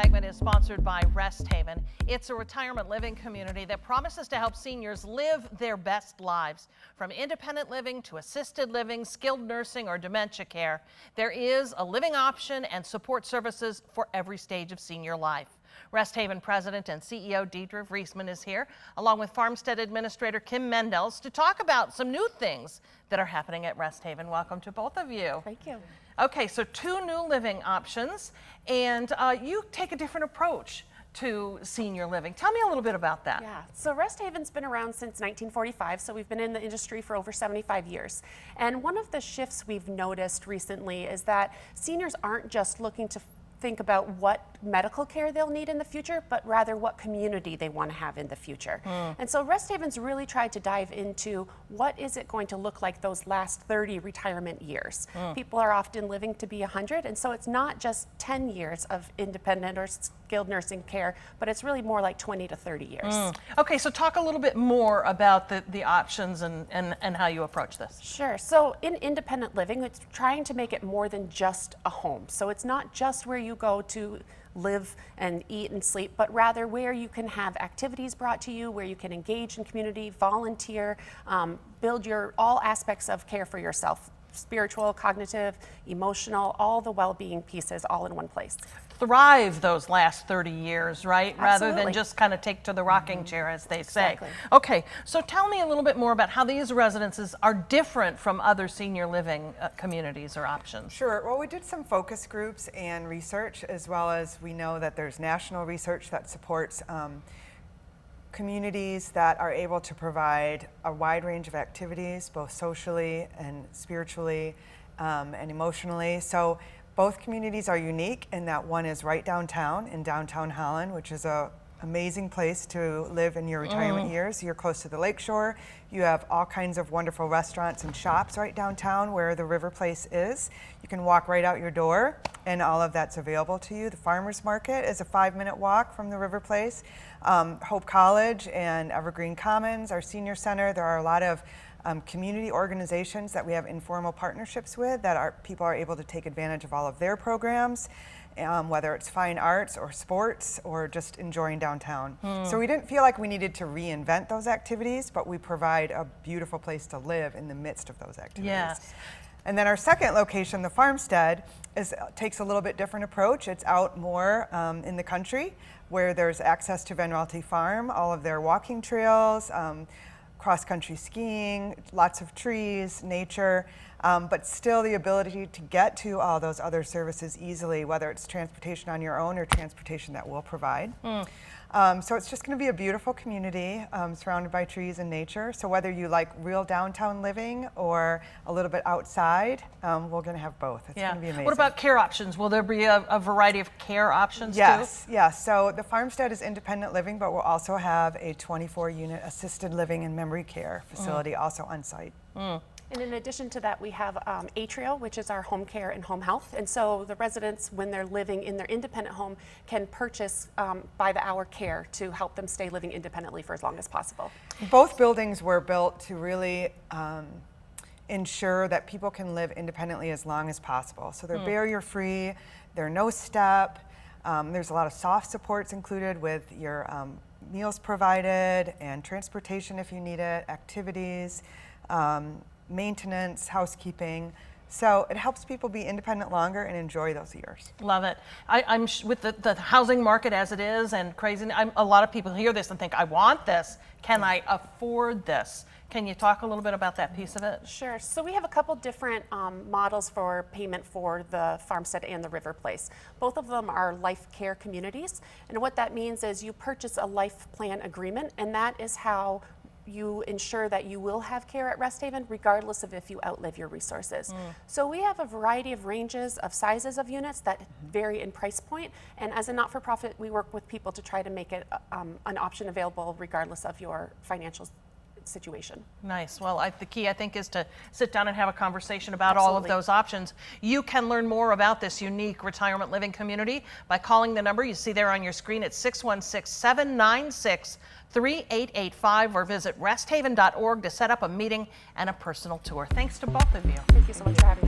segment is sponsored by Resthaven. It's a retirement living community that promises to help seniors live their best lives. From independent living to assisted living, skilled nursing, or dementia care, there is a living option and support services for every stage of senior life. Resthaven President and CEO Deedre Vriesman is here, along with Farmstead Administrator Mendels, to talk about some new things that are happening at Resthaven. Welcome to both of you. Thank you. Okay, so 2 new living options, and you take a different approach to senior living. Tell me a little bit about that. Yeah, so Resthaven's been around since 1945, so we've been in the industry for over 75 years. And one of the shifts we've noticed recently is that seniors aren't just looking to think about what medical care they'll need in the future, but rather what community they want to have in the future. And so Resthaven's really tried to dive into what is it going to look like those last 30 retirement years. People are often living to be 100, and so it's not just 10 years of independent or skilled nursing care, but it's really more like 20 to 30 years. Okay, so talk a little bit more about the options and how you approach this. Sure. So in independent living, it's trying to make it more than just a home. So it's not just where you go to live and eat and sleep, but rather where you can have activities brought to you, where you can engage in community, volunteer, build all aspects of care for yourself, spiritual, cognitive, emotional, all the well-being pieces all in one place. Thrive those last 30 years, right? Absolutely. Rather than just kind of take to the rocking chair, as they say. Exactly. Okay, so tell me a little bit more about how these residences are different from other senior living communities or options. Sure. Well, we did some focus groups and research, as well as we know that there's national research that supports communities that are able to provide a wide range of activities, both socially and spiritually and emotionally. So both communities are unique in that one is right downtown in downtown Holland, which is an amazing place to live in your retirement years. You're close to the lakeshore. You have all kinds of wonderful restaurants and shops right downtown where the River Place is. You can walk right out your door and all of that's available to you. The Farmers Market is a 5-minute walk from the River Place. Hope College and Evergreen Commons, our senior center, there are a lot of community organizations that we have informal partnerships with that people are able to take advantage of all of their programs, whether it's fine arts or sports or just enjoying downtown. So we didn't feel like we needed to reinvent those activities, but we provide a beautiful place to live in the midst of those activities. Yes. And then our second location, the Farmstead, takes a little bit different approach. It's out more in the country where there's access to Van Raalte Farm, all of their walking trails, cross-country skiing, lots of trees, nature, but still the ability to get to all those other services easily, whether it's transportation on your own or transportation that we'll provide. So it's just going to be a beautiful community surrounded by trees and nature. So whether you like real downtown living or a little bit outside, we're going to have both. It's going to be amazing. What about care options? Will there be a variety of care options too? Yes. So the Farmstead is independent living, but we'll also have a 24-unit assisted living and memory care facility also on site. And in addition to that, we have Atrio, which is our home care and home health. And so the residents, when they're living in their independent home, can purchase by the hour care to help them stay living independently for as long as possible. Both buildings were built to really ensure that people can live independently as long as possible. So they're barrier-free, they're no-step, there's a lot of soft supports included with your meals provided and transportation if you need it, activities, maintenance, housekeeping. So it helps people be independent longer and enjoy those years. Love it. I'm with the housing market as it is and crazy. A lot of people hear this and think, I want this. Can I afford this? Can you talk a little bit about that piece of it? Sure. So we have a couple different models for payment for the Farmstead and the River Place. Both of them are life care communities. And what that means is you purchase a life plan agreement, and that is how you ensure that you will have care at Resthaven regardless of if you outlive your resources. So we have a variety of ranges of sizes of units that vary in price point, and as a not-for-profit we work with people to try to make it an option available regardless of your financial situation. Nice. Well, the key, I think, is to sit down and have a conversation about all of those options. You can learn more about this unique retirement living community by calling the number you see there on your screen at 616-796-3885 or visit resthaven.org to set up a meeting and a personal tour. Thanks to both of you. Thank you so much for having me.